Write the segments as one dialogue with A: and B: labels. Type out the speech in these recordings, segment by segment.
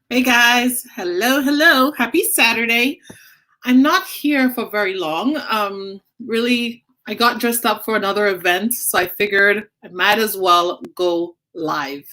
A: Hey guys, hello. Happy Saturday. I'm not here for very long. Really, I got dressed up for another event, so I figured I might as well go live.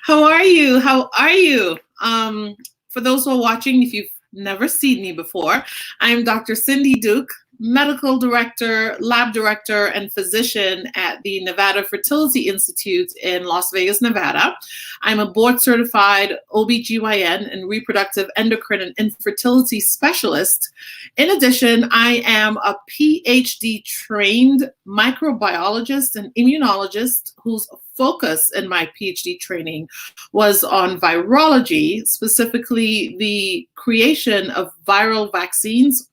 A: How are you? How are you? For those who are watching, if you've never seen me before, I'm Dr. Cindy Duke, medical director, lab director, and physician at the Nevada Fertility Institute in Las Vegas, Nevada. I'm a board certified OBGYN and reproductive endocrine and infertility specialist. In addition, I am a PhD trained microbiologist and immunologist whose focus in my PhD training was on virology, specifically the creation of viral vaccines,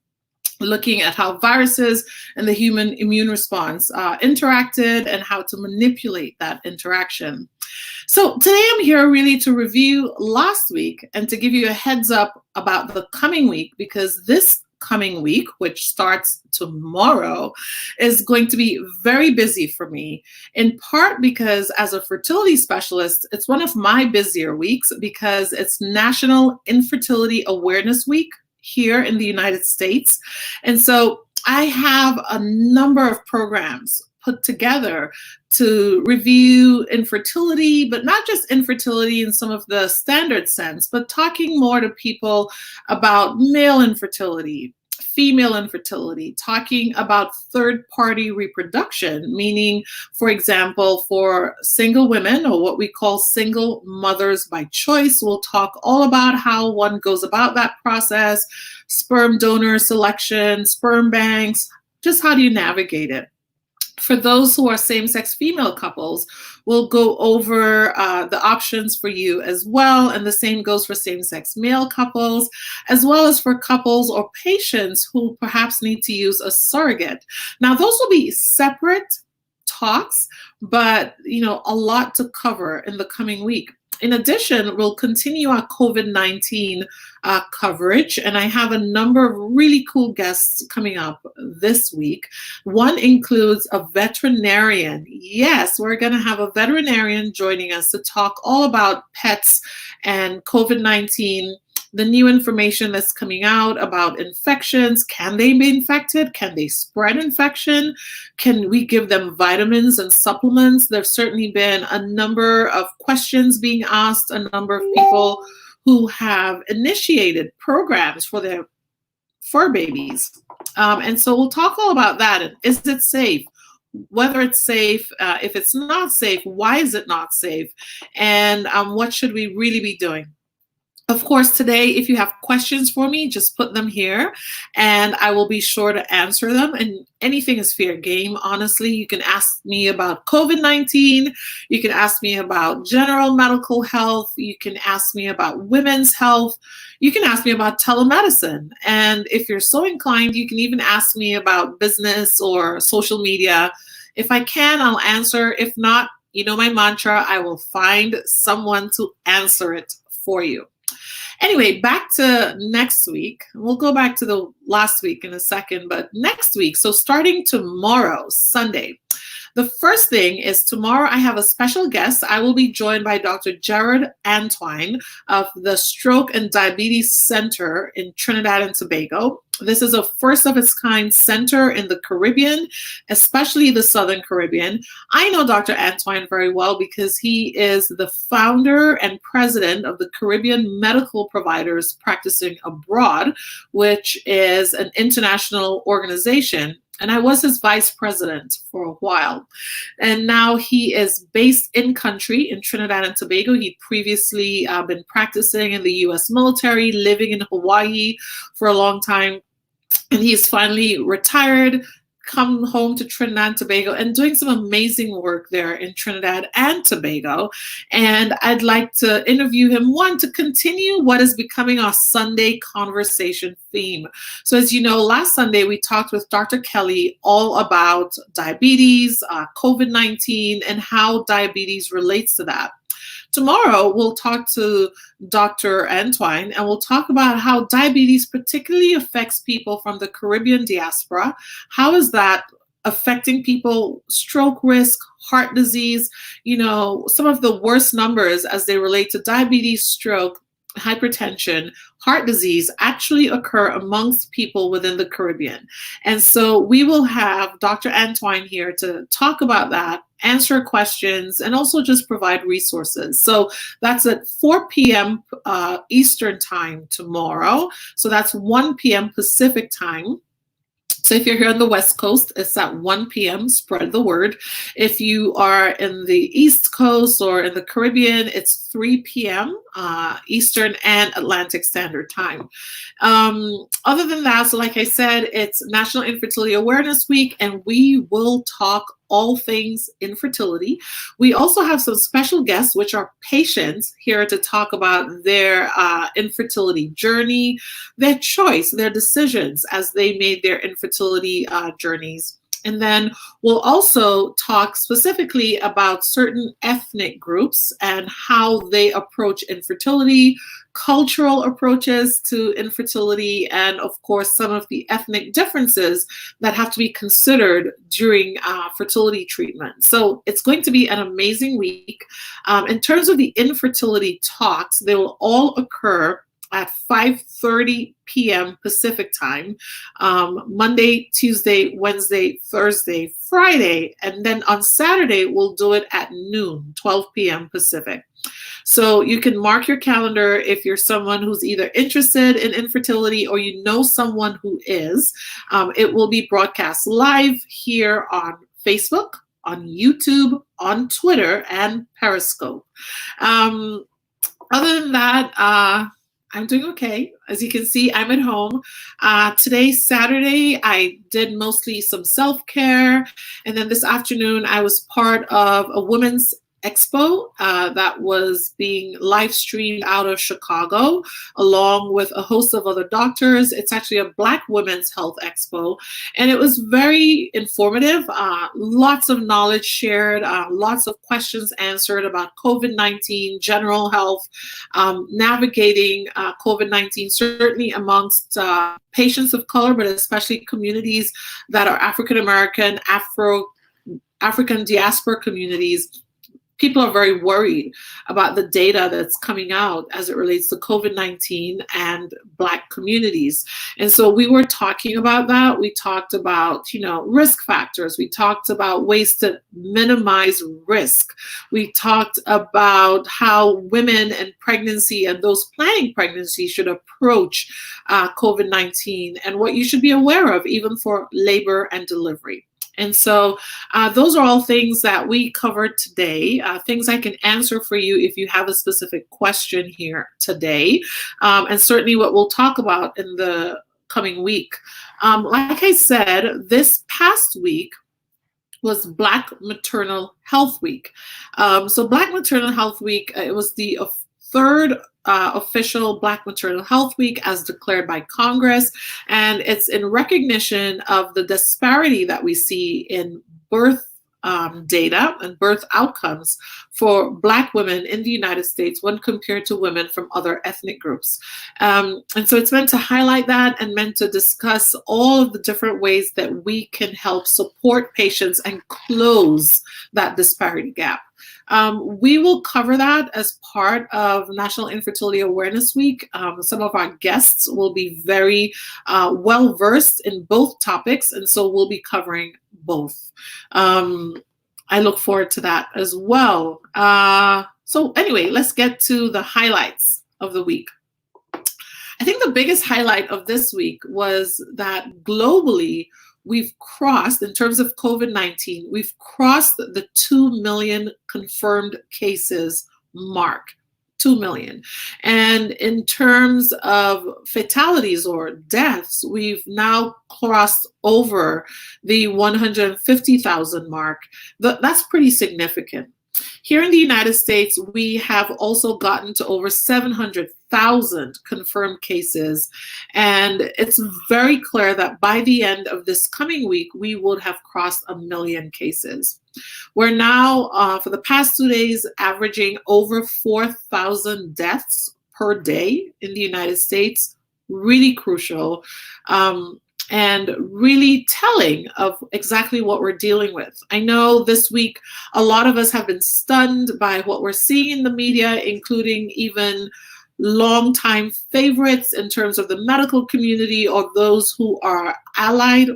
A: looking at how viruses and the human immune response interacted and how to manipulate that interaction. So today I'm here really to review last week and to give you a heads up about the coming week, because this coming week, which starts tomorrow, is going to be very busy for me, in part because as a fertility specialist, it's one of my busier weeks because it's National Infertility Awareness Week here in the United States. And so I have a number of programs put together to review infertility, but not just infertility in some of the standard sense, but talking more to people about male infertility, female infertility, talking about third-party reproduction, meaning, for example, for single women or what we call single mothers by choice. We'll talk all about how one goes about that process, sperm donor selection, sperm banks, just how do you navigate it. For those who are same-sex female couples, we'll go over the options for you as well. And the same goes for same-sex male couples, as well as for couples or patients who perhaps need to use a surrogate. Now, those will be separate talks, but a lot to cover in the coming week. In addition, we'll continue our COVID-19 coverage, and I have a number of really cool guests coming up this week. One includes a veterinarian. Yes, we're going to have a veterinarian joining us to talk all about pets and COVID-19, the new information that's coming out about infections. Can they be infected? Can they spread infection? Can we give them vitamins and supplements? There's certainly been a number of questions being asked, a number of people who have initiated programs for their fur babies. And so we'll talk all about that. And is it safe? Whether it's safe, if it's not safe, why is it not safe? And what should we really be doing? Of course, today, if you have questions for me, just put them here and I will be sure to answer them. And anything is fair game, honestly. You can ask me about COVID-19. You can ask me about general medical health. You can ask me about women's health. You can ask me about telemedicine. And if you're so inclined, you can even ask me about business or social media. If I can, I'll answer. If not, my mantra, I will find someone to answer it for you. Anyway, back to next week. We'll go back to the last week in a second, but next week, so starting tomorrow, Sunday, the first thing is tomorrow I have a special guest. I will be joined by Dr. Jared Antwine of the Stroke and Diabetes Center in Trinidad and Tobago. This is a first of its kind center in the Caribbean, especially the Southern Caribbean. I know Dr. Antwine very well because he is the founder and president of the Caribbean Medical Providers Practicing Abroad, which is an international organization. And I was his vice president for a while. And now he is based in country in Trinidad and Tobago. He'd previously been practicing in the US military, living in Hawaii for a long time. And he's finally retired, come home to Trinidad and Tobago and doing some amazing work there in Trinidad and Tobago. And I'd like to interview him, one, to continue what is becoming our Sunday conversation theme. So as you know, last Sunday we talked with Dr. Kelly all about diabetes, COVID-19, and how diabetes relates to that. Tomorrow, we'll talk to Dr. Antwine and we'll talk about how diabetes particularly affects people from the Caribbean diaspora. How is that affecting people, stroke risk, heart disease, some of the worst numbers as they relate to diabetes, stroke, hypertension, heart disease actually occur amongst people within the Caribbean. And so we will have Dr. Antoine here to talk about that, answer questions, and also just provide resources. So that's at 4 p.m. Eastern time tomorrow. So that's 1 p.m. Pacific time. So if you're here on the West Coast, it's at 1 p.m. Spread the word. If you are in the East Coast or in the Caribbean, it's 3 p.m. Eastern and Atlantic Standard Time. Other than that, so like I said, it's National Infertility Awareness Week, and we will talk all things infertility. We also have some special guests, which are patients, here to talk about their infertility journey, their choice, their decisions as they made their infertility journeys. And then we'll also talk specifically about certain ethnic groups and how they approach infertility, cultural approaches to infertility, and of course, some of the ethnic differences that have to be considered during fertility treatment. So it's going to be an amazing week. In terms of the infertility talks, they will all occur at 5:30 p.m. Pacific time, Monday, Tuesday, Wednesday, Thursday, Friday, and then on Saturday, we'll do it at noon, 12 p.m. Pacific. So you can mark your calendar if you're someone who's either interested in infertility or you know someone who is. It will be broadcast live here on Facebook, on YouTube, on Twitter, and Periscope. Other than that, I'm doing okay. As you can see, I'm at home. Today, Saturday, I did mostly some self-care. And then this afternoon, I was part of a women's expo that was being live streamed out of Chicago, along with a host of other doctors. It's actually a Black Women's Health Expo, and it was very informative. Lots of knowledge shared, lots of questions answered about COVID-19, general health, navigating COVID-19, certainly amongst patients of color, but especially communities that are African American, African diaspora communities. People are very worried about the data that's coming out as it relates to COVID-19 and Black communities. And so we were talking about that. We talked about, risk factors. We talked about ways to minimize risk. We talked about how women and pregnancy and those planning pregnancy should approach COVID-19 and what you should be aware of even for labor and delivery. And so those are all things that we covered today, things I can answer for you if you have a specific question here today, and certainly what we'll talk about in the coming week. Like I said, this past week was Black Maternal Health Week. So Black Maternal Health Week, it was the third official Black Maternal Health Week as declared by Congress, and it's in recognition of the disparity that we see in birth data and birth outcomes for Black women in the United States when compared to women from other ethnic groups. And so it's meant to highlight that and meant to discuss all of the different ways that we can help support patients and close that disparity gap. We will cover that as part of National Infertility Awareness Week. Some of our guests will be very well-versed in both topics, and so we'll be covering both. I look forward to that as well. So anyway, let's get to the highlights of the week. I think the biggest highlight of this week was that globally, we've crossed, in terms of COVID-19, we've crossed the 2 million confirmed cases mark, 2 million. And in terms of fatalities or deaths, we've now crossed over the 150,000 mark. That's pretty significant. Here in the United States, we have also gotten to over 700,000 confirmed cases, and it's very clear that by the end of this coming week, we would have crossed 1 million cases. We're now, for the past 2 days, averaging over 4,000 deaths per day in the United States. Really crucial. And really telling of exactly what we're dealing with. I know this week, a lot of us have been stunned by what we're seeing in the media, including even longtime favorites in terms of the medical community or those who are allied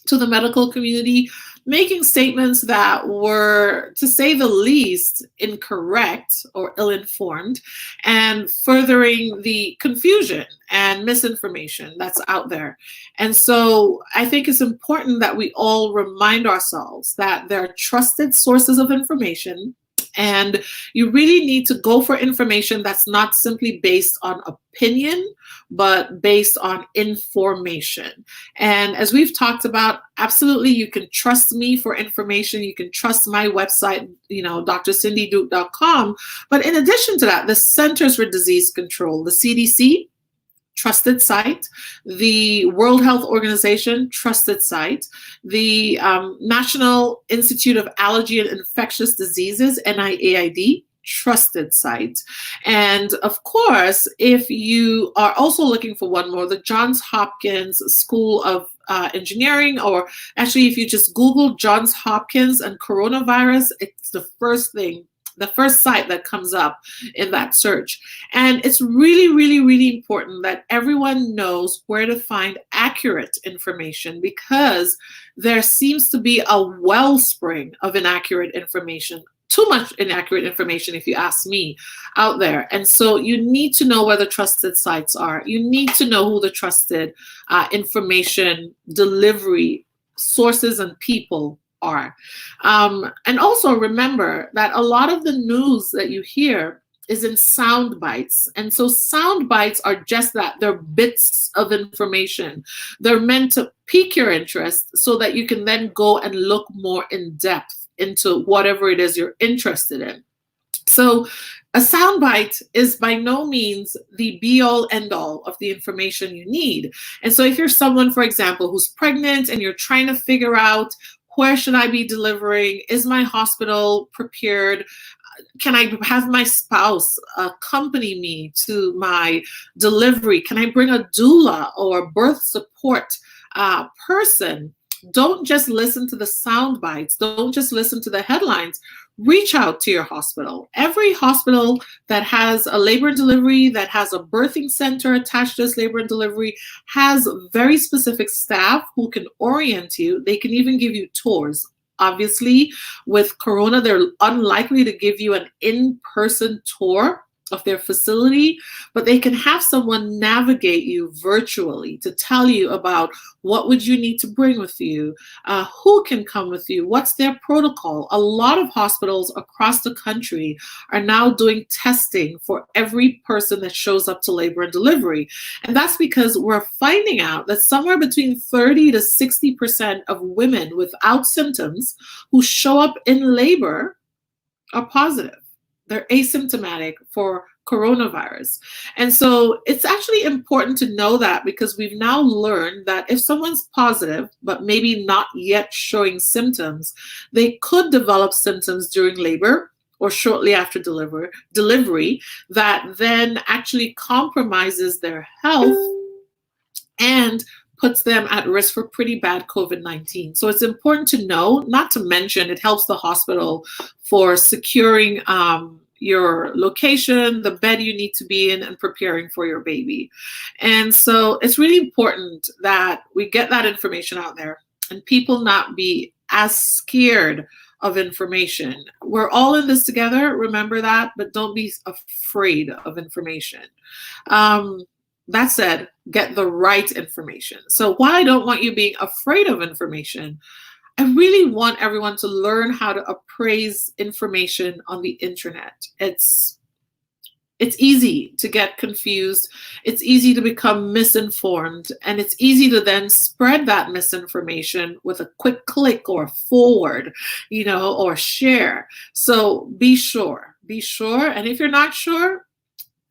A: to the medical community, making statements that were, to say the least, incorrect or ill-informed, and furthering the confusion and misinformation that's out there. And so I think it's important that we all remind ourselves that there are trusted sources of information, and you really need to go for information that's not simply based on opinion, but based on information. And as we've talked about, absolutely, you can trust me for information. You can trust my website, drcindyduke.com. But in addition to that, the Centers for Disease Control, the CDC, trusted site, the World Health Organization, trusted site, the National Institute of Allergy and Infectious Diseases, NIAID, trusted site. And of course, if you are also looking for one more, the Johns Hopkins School of Engineering, or actually if you just Google Johns Hopkins and coronavirus, it's the first site that comes up in that search. And it's really, really, really important that everyone knows where to find accurate information, because there seems to be a wellspring of inaccurate information, too much inaccurate information, if you ask me, out there. And so you need to know where the trusted sites are. You need to know who the trusted information delivery sources and people are. And also remember that a lot of the news that you hear is in sound bites. And so sound bites are just that. They're bits of information. They're meant to pique your interest so that you can then go and look more in depth into whatever it is you're interested in. So a soundbite is by no means the be-all, end-all of the information you need. And so if you're someone, for example, who's pregnant and you're trying to figure out, where should I be delivering? Is my hospital prepared? Can I have my spouse accompany me to my delivery? Can I bring a doula or birth support person? Don't just listen to the sound bites. Don't just listen to the headlines. Reach out to your hospital. Every hospital that has a labor and delivery, that has a birthing center attached to this labor and delivery, has very specific staff who can orient you. They can even give you tours. Obviously, with Corona, they're unlikely to give you an in-person tour of their facility, but they can have someone navigate you virtually to tell you about what would you need to bring with you, who can come with you, what's their protocol. A lot of hospitals across the country are now doing testing for every person that shows up to labor and delivery. And that's because we're finding out that somewhere between 30 to 60% of women without symptoms who show up in labor are positive. They're asymptomatic for coronavirus. And so it's actually important to know that, because we've now learned that if someone's positive, but maybe not yet showing symptoms, they could develop symptoms during labor or shortly after delivery that then actually compromises their health and puts them at risk for pretty bad COVID-19. So it's important to know, not to mention it helps the hospital for securing your location, the bed you need to be in, and preparing for your baby. And so it's really important that we get that information out there and people not be as scared of information. We're all in this together, remember that, but don't be afraid of information. That said, get the right information. So while I don't want you being afraid of information, I really want everyone to learn how to appraise information on the internet. It's easy to get confused. It's easy to become misinformed, and it's easy to then spread that misinformation with a quick click or forward, or share. So be sure. And if you're not sure,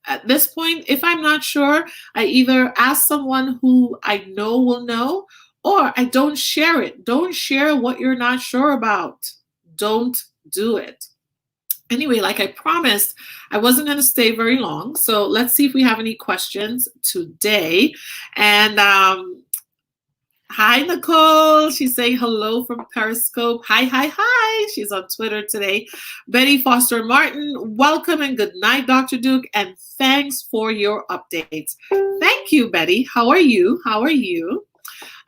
A: at this point, if I'm not sure, I either ask someone who I know will know, or I don't share it. Don't share what you're not sure about. Don't do it. Anyway, like I promised, I wasn't going to stay very long. So let's see if we have any questions today. And Hi, Nicole. She's saying hello from Periscope. Hi, hi, hi. She's on Twitter today. Betty Foster Martin, welcome and good night, Dr. Duke, and thanks for your updates. Thank you, Betty. How are you? How are you?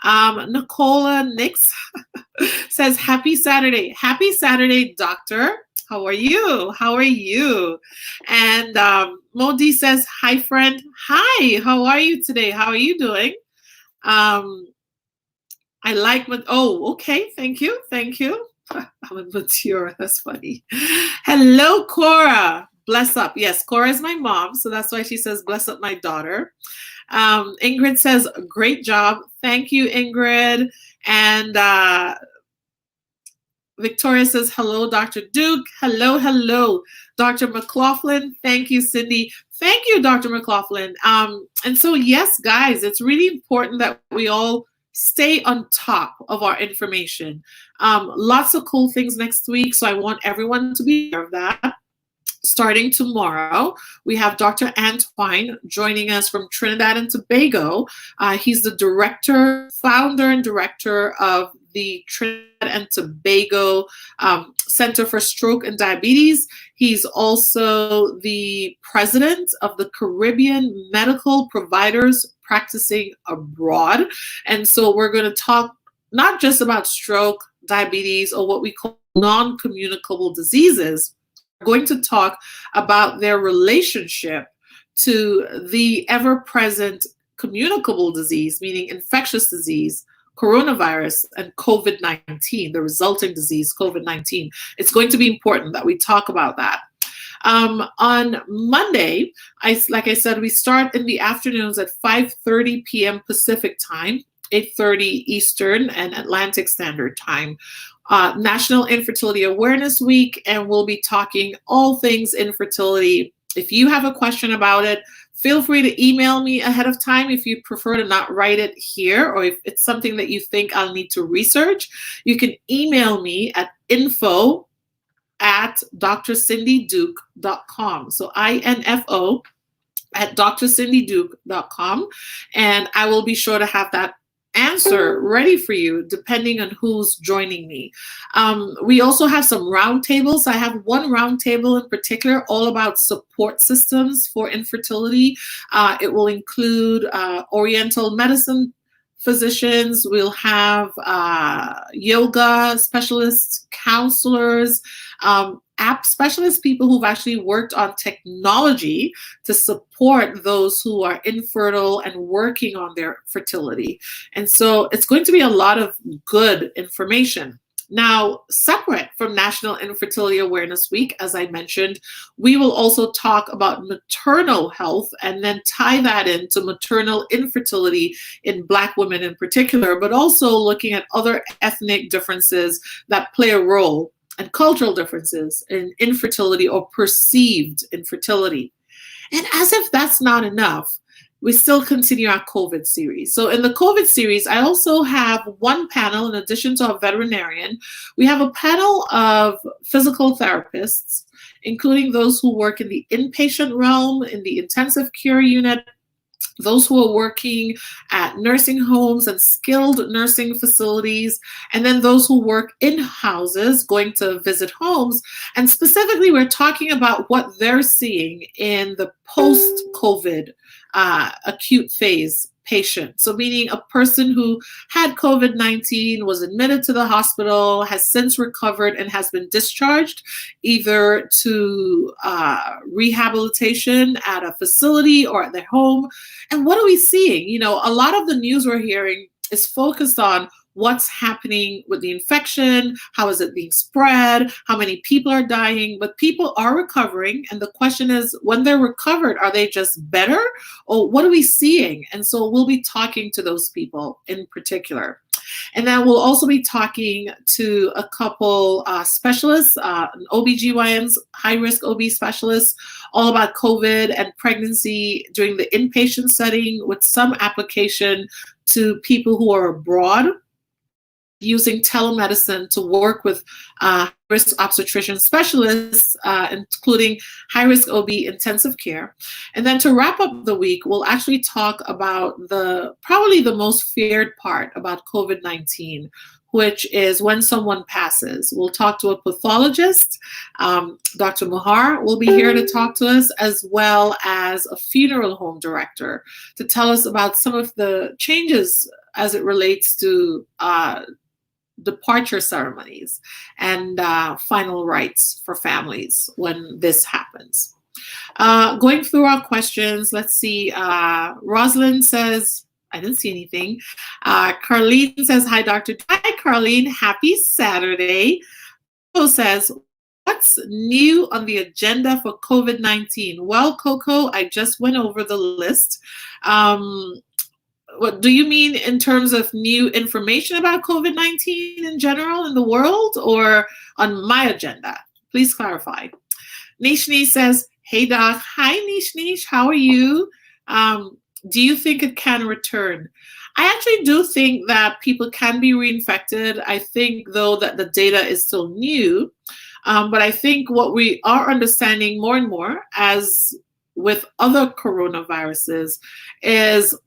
A: Nicola Nix says, Happy Saturday. Happy Saturday, Doctor. How are you? How are you? And Modi says, Hi, friend. Hi, how are you today? How are you doing? I like, oh, okay. Thank you. Thank you. I'm mature. That's funny. Hello, Cora. Bless up. Yes, Cora is my mom. So that's why she says, bless up my daughter. Ingrid says, great job. Thank you, Ingrid. And Victoria says, hello, Dr. Duke. Hello, hello, Dr. McLaughlin. Thank you, Cindy. Thank you, Dr. McLaughlin. And so, yes, guys, it's really important that we all stay on top of our information. Lots of cool things next week, so I want everyone to be aware of that. Starting tomorrow, we have Dr. Antoine joining us from Trinidad and Tobago. He's the founder and director of the Trinidad and Tobago Center for Stroke and Diabetes. He's also the president of the Caribbean Medical Providers Practicing Abroad. And so we're going to talk not just about stroke, diabetes, or what we call non-communicable diseases. We're going to talk about their relationship to the ever-present communicable disease, meaning infectious disease, coronavirus, and COVID-19, the resulting disease, COVID-19. It's going to be important that we talk about that. On Monday, like I said, we start in the afternoons at 5:30 p.m. Pacific time, 8:30 Eastern and Atlantic Standard Time. National Infertility Awareness Week, and we'll be talking all things infertility. If you have a question about it, feel free to email me ahead of time if you prefer to not write it here, or if it's something that you think I'll need to research. You can email me at info@drcindyduke.com. So info at drcindyduke.com, and I will be sure to have that answer ready for you depending on who's joining me. We also have some roundtables. I have one roundtable in particular all about support systems for infertility. It will include Oriental medicine physicians. We'll have yoga specialists, counselors, app specialists, people who've actually worked on technology to support those who are infertile and working on their fertility. And so it's going to be a lot of good information. Now, separate from National Infertility Awareness Week, as I mentioned, we will also talk about maternal health and then tie that into maternal infertility in Black women in particular, but also looking at other ethnic differences that play a role and cultural differences in infertility or perceived infertility. And as if that's not enough, we still continue our COVID series. So in the COVID series, I also have one panel, in addition to a veterinarian, we have a panel of physical therapists, including those who work in the inpatient realm, in the intensive care unit, those who are working at nursing homes and skilled nursing facilities, and then those who work in houses, going to visit homes. And specifically, we're talking about what they're seeing in the post-COVID acute phase patient. So meaning a person who had COVID-19, was admitted to the hospital, has since recovered and has been discharged either to rehabilitation at a facility or at their home. And what are we seeing? You know, a lot of the news we're hearing is focused on what's happening with the infection, how is it being spread, how many people are dying, but people are recovering. And the question is, when they're recovered, are they just better, or what are we seeing? And so we'll be talking to those people in particular. And then we'll also be talking to a couple specialists, OBGYNs, high-risk OB specialists, all about COVID and pregnancy during the inpatient setting with some application to people who are abroad. using telemedicine to work with high-risk obstetrician specialists, including high-risk OB intensive care. And then to wrap up the week, we'll actually talk about probably the most feared part about COVID-19, which is when someone passes. We'll talk to a pathologist. Dr. Muhar will be here to talk to us, as well as a funeral home director to tell us about some of the changes as it relates to departure ceremonies and final rites for families when this happens. Going through our questions, let's see. Rosalind says, I didn't see anything. Carlene says, hi, Dr. Hi, Carlene. Happy Saturday. Coco says, what's new on the agenda for COVID-19? Well, Coco, I just went over the list. What do you mean in terms of new information about COVID-19 in general in the world, or on my agenda? Please clarify. Nishni says, hey, Doc. Hi, Nish. How are you? Do you think it can return? I actually do think that people can be reinfected. I think, though, that the data is still new. But I think what we are understanding more and more, as with other coronaviruses, is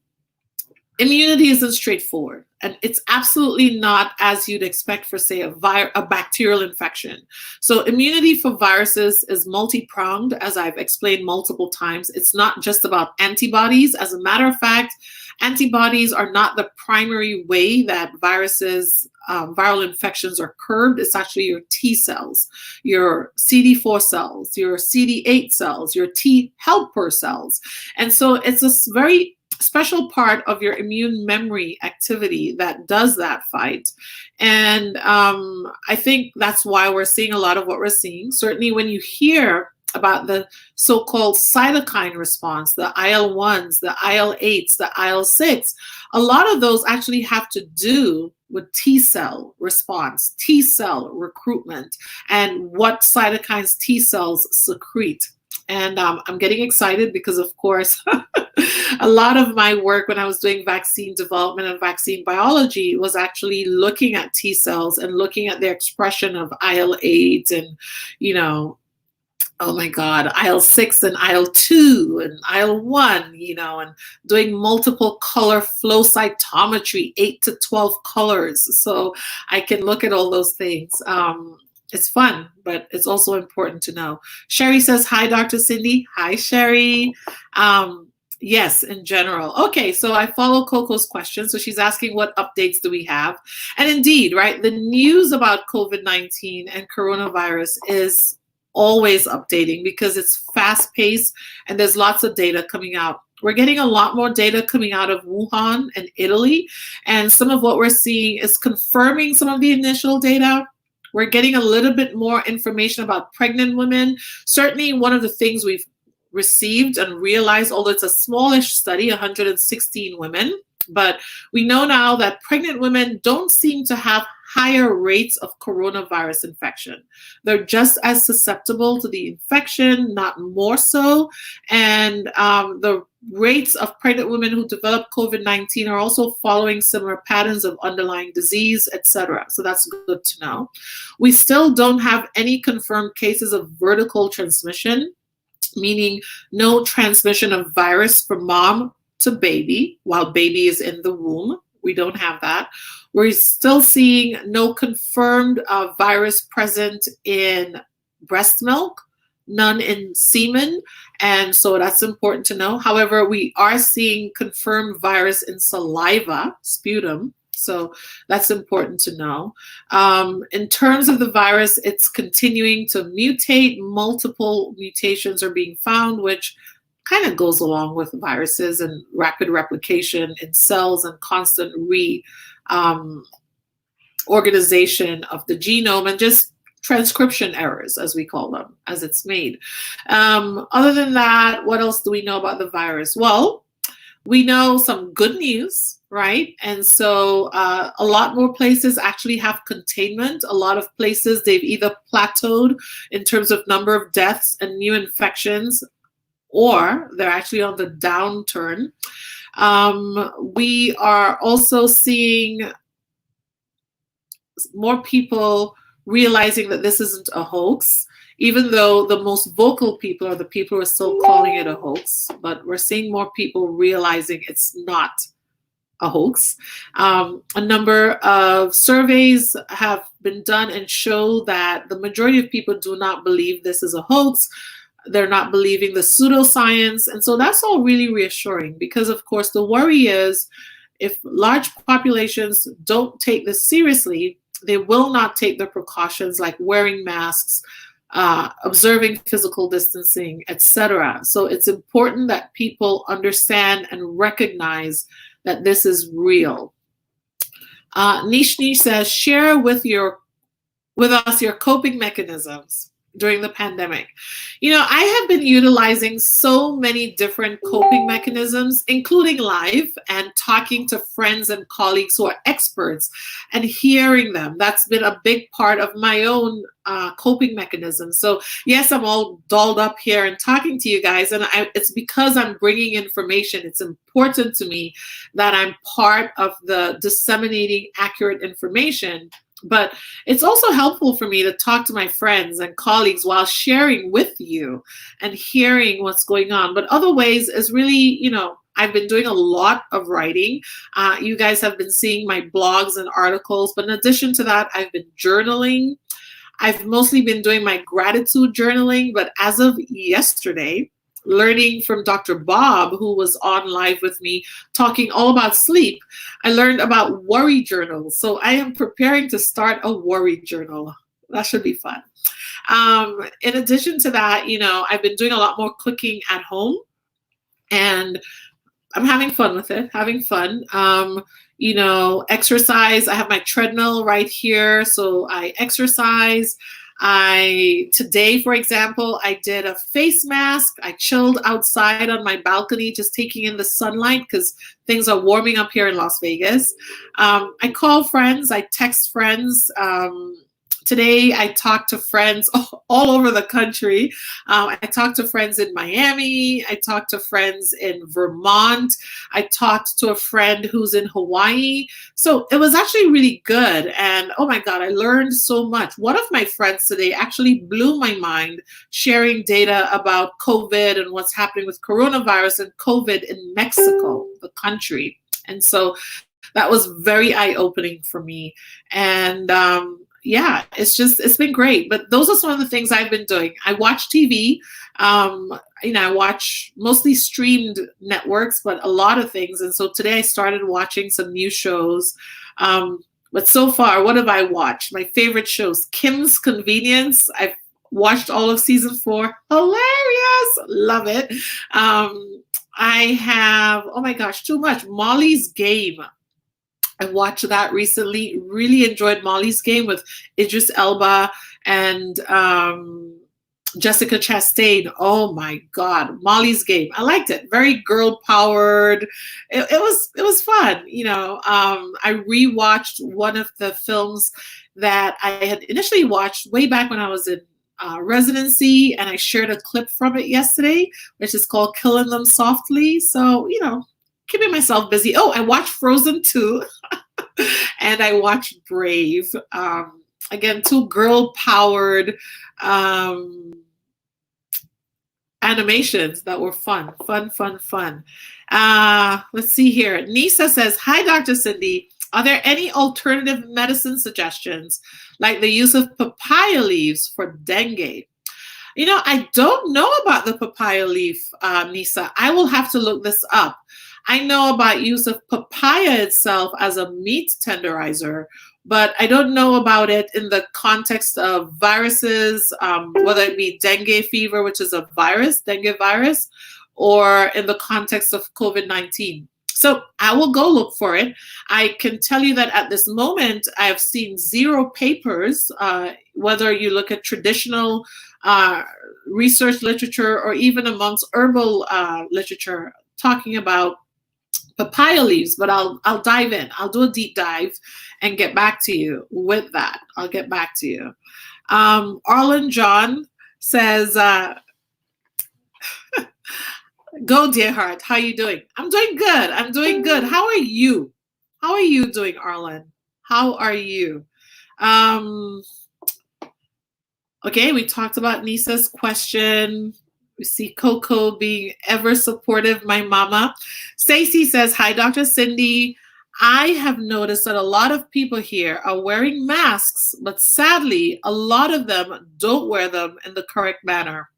A: immunity isn't straightforward. And it's absolutely not as you'd expect for, say, a bacterial infection. So immunity for viruses is multi-pronged, as I've explained multiple times. It's not just about antibodies. As a matter of fact, antibodies are not the primary way that viruses, viral infections are curbed. It's actually your T cells, your CD4 cells, your CD8 cells, your T helper cells. And so it's a very special part of your immune memory activity that does that fight. And I think that's why we're seeing a lot of what we're seeing. Certainly when you hear about the so-called cytokine response, the IL-1s, the IL-8s, the IL-6, a lot of those actually have to do with T cell response, T cell recruitment, and what cytokines T cells secrete. And I'm getting excited because, of course, a lot of my work when I was doing vaccine development and vaccine biology was actually looking at T cells and looking at the expression of IL-8 and, oh my God, IL-6 and IL-2 and IL-1, and doing multiple color flow cytometry, 8 to 12 colors. So I can look at all those things. It's fun, but it's also important to know. Sherry says, hi, Dr. Cindy. Hi, Sherry. Yes, in general. Okay, so I follow Coco's question. So she's asking what updates do we have? And indeed, right, the news about COVID-19 and coronavirus is always updating because it's fast-paced and there's lots of data coming out. We're getting a lot more data coming out of Wuhan and Italy, and some of what we're seeing is confirming some of the initial data. We're getting a little bit more information about pregnant women. Certainly one of the things we've received and realized, although it's a smallish study, 116 women, but we know now that pregnant women don't seem to have higher rates of coronavirus infection. They're just as susceptible to the infection, not more so. And the rates of pregnant women who develop COVID-19 are also following similar patterns of underlying disease, etc. So that's good to know. We still don't have any confirmed cases of vertical transmission, meaning no transmission of virus from mom to baby while baby is in the womb. We don't have that. We're still seeing no confirmed virus present in breast milk, none in semen, and so that's important to know. However, we are seeing confirmed virus in saliva, sputum, so that's important to know. In terms of the virus, it's continuing to mutate. Multiple mutations are being found, which kind of goes along with viruses and rapid replication in cells and constant organization of the genome and just transcription errors, as we call them, as it's made. Other than that, what else do we know about the virus? Well, we know some good news, right? And so a lot more places actually have containment. A lot of places, they've either plateaued in terms of number of deaths and new infections, or they're actually on the downturn. We are also seeing more people realizing that this isn't a hoax, even though the most vocal people are the people who are still calling it a hoax. But we're seeing more people realizing it's not a hoax. A number of surveys have been done and show that the majority of people do not believe this is a hoax. They're not believing the pseudoscience. And so that's all really reassuring, because, of course, the worry is if large populations don't take this seriously, they will not take the precautions like wearing masks, observing physical distancing, etc. So it's important that people understand and recognize that this is real. Nishni says, share with us your coping mechanisms during the pandemic. I have been utilizing so many different coping mechanisms, including live and talking to friends and colleagues who are experts and hearing them. That's been a big part of my own coping mechanism. So yes, I'm all dolled up here and talking to you guys, and it's because I'm bringing information. It's important to me that I'm part of the disseminating accurate information. But it's also helpful for me to talk to my friends and colleagues while sharing with you and hearing what's going on. But other ways is really, I've been doing a lot of writing. You guys have been seeing my blogs and articles. But in addition to that, I've been journaling. I've mostly been doing my gratitude journaling. But as of yesterday, learning from Dr. Bob, who was on live with me talking all about sleep, I learned about worry journals. So I am preparing to start a worry journal. That should be fun. In addition to that, I've been doing a lot more cooking at home, and I'm having fun with it, exercise. I have my treadmill right here, so I exercise. Today, for example, I did a face mask. I chilled outside on my balcony, just taking in the sunlight because things are warming up here in Las Vegas. I call friends, I text friends. Today, I talked to friends all over the country. I talked to friends in Miami. I talked to friends in Vermont. I talked to a friend who's in Hawaii. So it was actually really good. And oh my God, I learned so much. One of my friends today actually blew my mind, sharing data about COVID and what's happening with coronavirus and COVID in Mexico, the country. And so that was very eye-opening for me. And yeah, it's been great. But those are some of the things I've been doing. I watch TV. I watch mostly streamed networks, but a lot of things. And so today I started watching some new shows. But so far, what have I watched? My favorite shows, Kim's Convenience. I've watched all of season 4. Hilarious. Love it. I have, oh my gosh, too much. Molly's Game. I watched that recently. Really enjoyed Molly's Game with Idris Elba and Jessica Chastain. Oh my God, Molly's Game. I liked it. Very girl powered. It was fun. I rewatched one of the films that I had initially watched way back when I was in residency, and I shared a clip from it yesterday, which is called Killing Them Softly. So, keeping myself busy. Oh, I watched Frozen 2 and I watched Brave. Again, 2 girl-powered animations that were fun. Let's see here. Nisa says, hi, Dr. Cindy. Are there any alternative medicine suggestions, like the use of papaya leaves for dengue? I don't know about the papaya leaf, Nisa. I will have to look this up. I know about use of papaya itself as a meat tenderizer, but I don't know about it in the context of viruses, whether it be dengue fever, which is a virus, dengue virus, or in the context of COVID-19. So I will go look for it. I can tell you that at this moment, I have seen 0 papers, whether you look at traditional research literature or even amongst herbal literature, talking about papaya leaves, but I'll dive in. I'll do a deep dive and get back to you with that. I'll get back to you. Arlen John says, go, dear heart. How are you doing? I'm doing good. How are you? How are you doing, Arlen? How are you? Um, okay, we talked about Nisa's question. We see Coco being ever supportive, my mama. Stacy says, hi, Dr. Cindy. I have noticed that a lot of people here are wearing masks, but sadly, a lot of them don't wear them in the correct manner.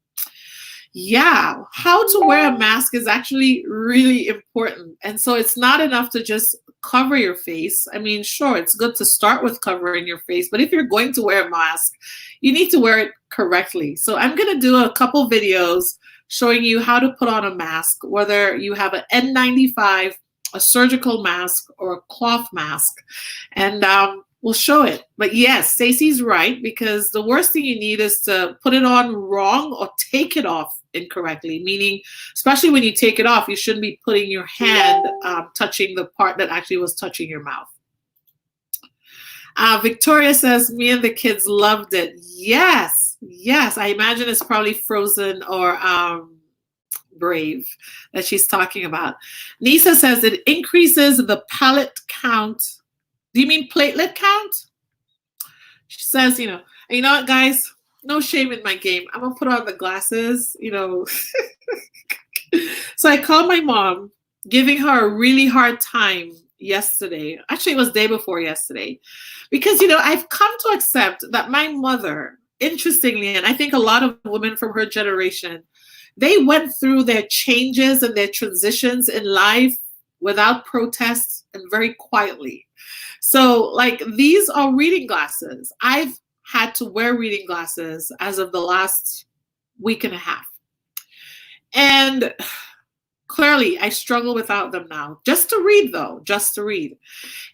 A: Yeah, how to wear a mask is actually really important. And so it's not enough to just cover your face. I mean, sure, it's good to start with covering your face, but if you're going to wear a mask, you need to wear it correctly. So I'm going to do a couple videos showing you how to put on a mask, whether you have an N95, a surgical mask, or a cloth mask. And we'll show it. But yes, Stacey's right, because the worst thing you need is to put it on wrong or take it off incorrectly, meaning especially when you take it off, you shouldn't be putting your hand touching the part that actually was touching your mouth. Victoria says, me and the kids loved it. Yes, I imagine it's probably Frozen or Brave that she's talking about. Nisa says it increases the pellet count. Do you mean platelet count? She says, you know what, guys? No shame in my game. I'm gonna put on the glasses, So I called my mom, giving her a really hard time yesterday. Actually, it was the day before yesterday. Because, I've come to accept that my mother, interestingly, and I think a lot of women from her generation, they went through their changes and their transitions in life without protests and very quietly. So, like, these are reading glasses. I've had to wear reading glasses as of the last week and a half. And clearly, I struggle without them now. Just to read, though. Just to read.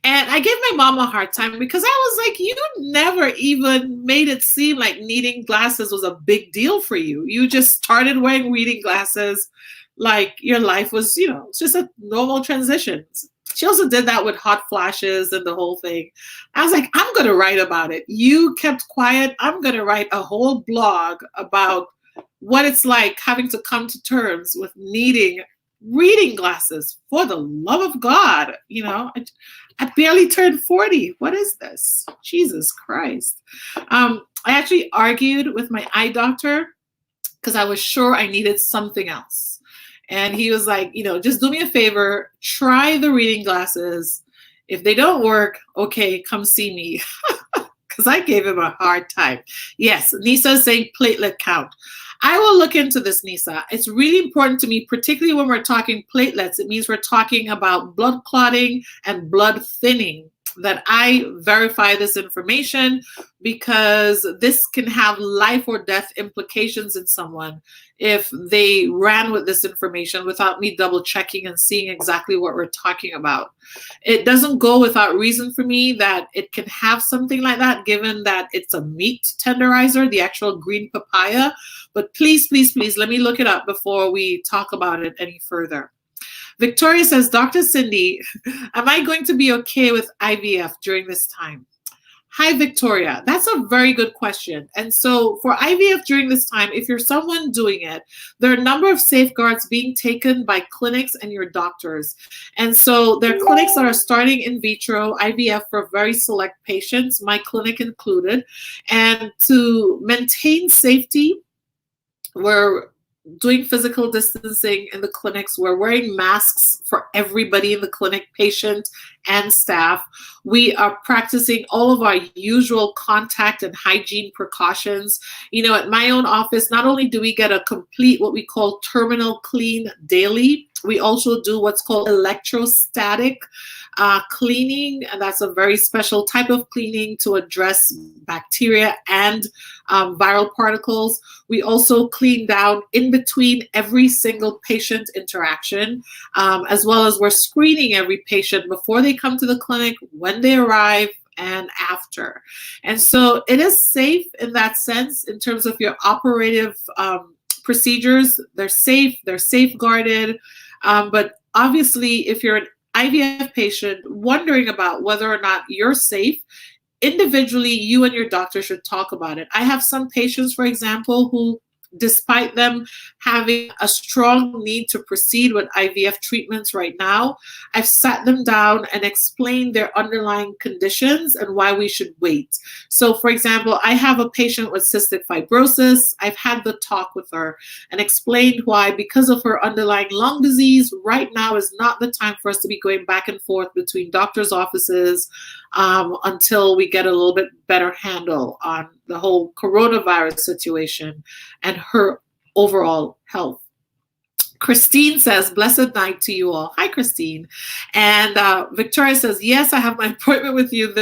A: And I gave my mom a hard time because I was like, you never even made it seem like needing glasses was a big deal for you. You just started wearing reading glasses like your life was, it's just a normal transition. She also did that with hot flashes and the whole thing. I was like, I'm going to write about it. You kept quiet. I'm going to write a whole blog about what it's like having to come to terms with needing reading glasses. For the love of God, I barely turned 40. What is this? Jesus Christ. I actually argued with my eye doctor because I was sure I needed something else. And he was like, just do me a favor, try the reading glasses. If they don't work, okay, come see me. Because I gave him a hard time. Yes, Nisa is saying platelet count. I will look into this, Nisa. It's really important to me, particularly when we're talking platelets. It means we're talking about blood clotting and blood thinning, that I verify this information because this can have life or death implications in someone if they ran with this information without me double checking and seeing exactly what we're talking about. It doesn't go without reason for me that it can have something like that, given that it's a meat tenderizer, the actual green papaya. But please, please, please, let me look it up before we talk about it any further. Victoria says, Dr. Cindy, am I going to be okay with IVF during this time? Hi, Victoria. That's a very good question. And so for IVF during this time, if you're someone doing it, there are a number of safeguards being taken by clinics and your doctors. And so there are clinics that are starting in vitro IVF for very select patients, my clinic included. And to maintain safety, we're doing physical distancing in the clinics. We're wearing masks for everybody in the clinic, patient and staff. We are practicing all of our usual contact and hygiene precautions. At my own office, not only do we get a complete, what we call terminal clean daily, we also do what's called electrostatic cleaning, and that's a very special type of cleaning to address bacteria and viral particles. We also clean down in between every single patient interaction, as well as we're screening every patient before they come to the clinic, when they arrive, and after. And so it is safe in that sense in terms of your operative procedures. They're safe, they're safeguarded, but obviously if you're an IVF patient wondering about whether or not you're safe, individually, you and your doctor should talk about it. I have some patients, for example, who despite them having a strong need to proceed with IVF treatments right now, I've sat them down and explained their underlying conditions and why we should wait. So, for example, I have a patient with cystic fibrosis. I've had the talk with her and explained why, because of her underlying lung disease, right now is not the time for us to be going back and forth between doctors' offices until we get a little bit better handle on the whole coronavirus situation and her overall health. Christine says, blessed night to you all. Hi, Christine. And Victoria says, yes, I have my appointment with you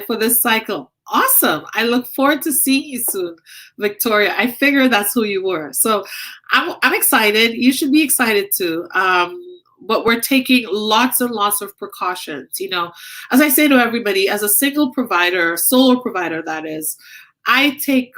A: for this cycle. Awesome. I look forward to seeing you soon, Victoria. I figured that's who you were. So I'm excited. You should be excited too. But we're taking lots and lots of precautions. You know, as I say to everybody, as a single provider, solo provider, that is, I take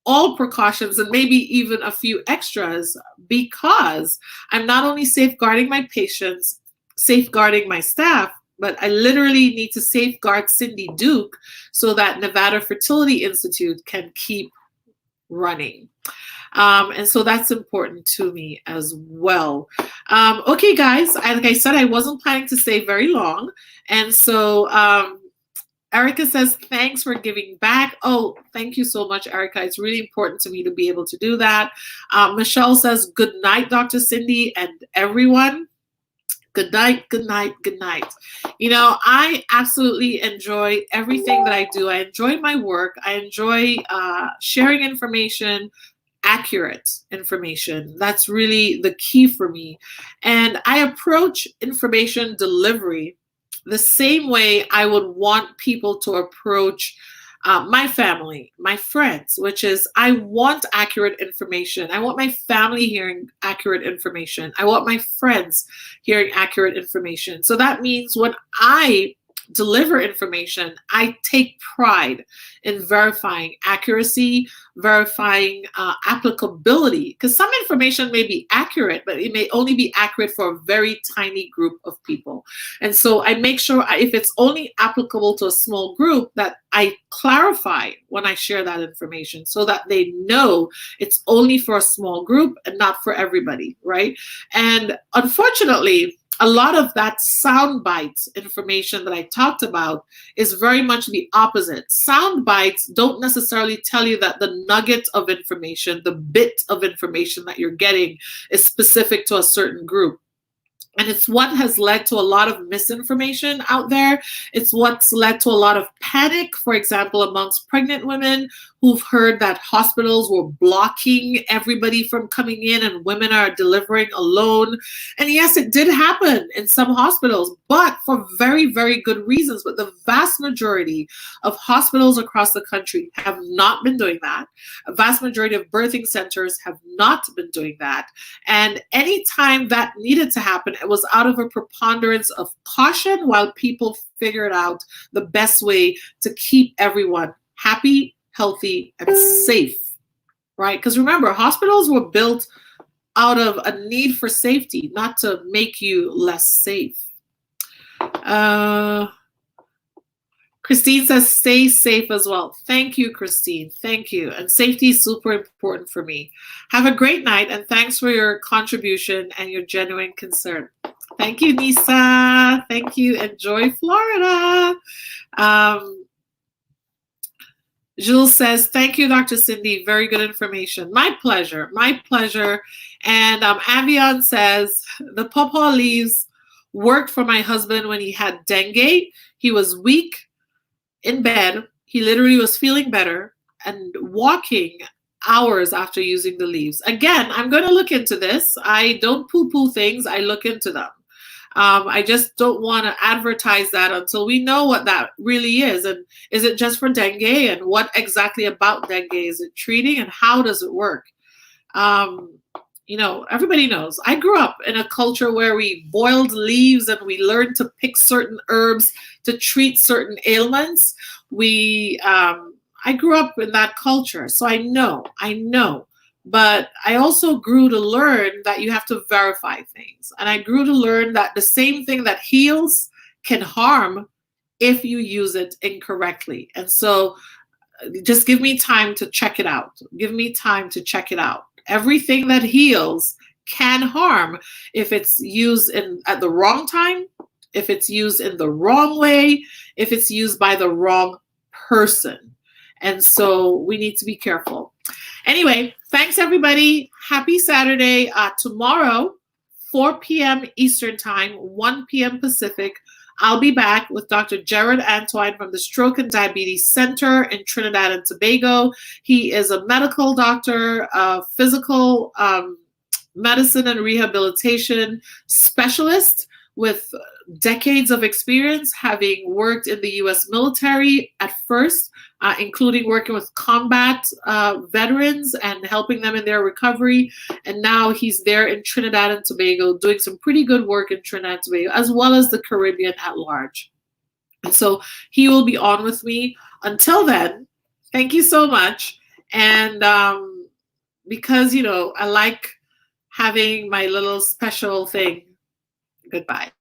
A: all precautions and maybe even a few extras because I'm not only safeguarding my patients, safeguarding my staff, but I literally need to safeguard Cindy Duke so that Nevada Fertility Institute can keep running. And so that's important to me as well. Okay, guys, like I said, I wasn't planning to stay very long. And so Erica says, thanks for giving back. Oh, thank you so much, Erica. It's really important to me to be able to do that. Michelle says, good night, Dr. Cindy and everyone. Good night, good night, good night. You know, I absolutely enjoy everything that I do. I enjoy my work. I enjoy sharing information, accurate information. That's really the key for me. And I approach information delivery the same way I would want people to approach my family, my friends, which is I want accurate information. I want my family hearing accurate information. I want my friends hearing accurate information. So that means when I deliver information, I take pride in verifying accuracy, verifying applicability, because some information may be accurate, but it may only be accurate for a very tiny group of people. And so I make sure if it's only applicable to a small group, that I clarify when I share that information so that they know it's only for a small group and not for everybody, right? And unfortunately, a lot of that sound bites information that I talked about is very much the opposite. Sound bites don't necessarily tell you that the nugget of information, the bit of information that you're getting is specific to a certain group. And it's what has led to a lot of misinformation out there. It's what's led to a lot of panic, for example, amongst pregnant women who've heard that hospitals were blocking everybody from coming in and women are delivering alone. And yes, it did happen in some hospitals, but for very, very good reasons. But the vast majority of hospitals across the country have not been doing that. A vast majority of birthing centers have not been doing that. And anytime that needed to happen, it was out of a preponderance of caution while people figured out the best way to keep everyone happy, healthy, and safe, right? Because remember, hospitals were built out of a need for safety, not to make you less safe. Christine says, stay safe as well. Thank you, Christine. Thank you. And safety is super important for me. Have a great night, and thanks for your contribution and your genuine concern. Thank you, Nisa. Thank you. Enjoy Florida. Jules says, thank you, Dr. Cindy. Very good information. My pleasure. My pleasure. And Avion says, the pawpaw leaves worked for my husband when he had dengue. He was weak in bed. He literally was feeling better and walking hours after using the leaves. Again, I'm going to look into this. I don't poo-poo things. I look into them. I just don't want to advertise that until we know what that really is. And is it just for dengue? And what exactly about dengue is it treating? And how does it work? You know, everybody knows. I grew up in a culture where we boiled leaves and we learned to pick certain herbs to treat certain ailments. I grew up in that culture, so I know. But I also grew to learn that you have to verify things. And I grew to learn that the same thing that heals can harm if you use it incorrectly. And so just give me time to check it out. Give me time to check it out. everything that heals can harm if it's used at the wrong time, if it's used in the wrong way, if it's used by the wrong person. And so we need to be careful. Anyway, thanks everybody. Happy Saturday. Tomorrow, 4 p.m. Eastern Time, 1 p.m. Pacific, I'll be back with Dr. Jared Antoine from the Stroke and Diabetes Center in Trinidad and Tobago. He is a medical doctor, a physical medicine and rehabilitation specialist with decades of experience, having worked in the U.S. military at first, including working with combat veterans and helping them in their recovery. And now he's there in Trinidad and Tobago doing some pretty good work in Trinidad and Tobago, as well as the Caribbean at large. And so he will be on with me. Until then, thank you so much. And because, I like having my little special thing. Goodbye.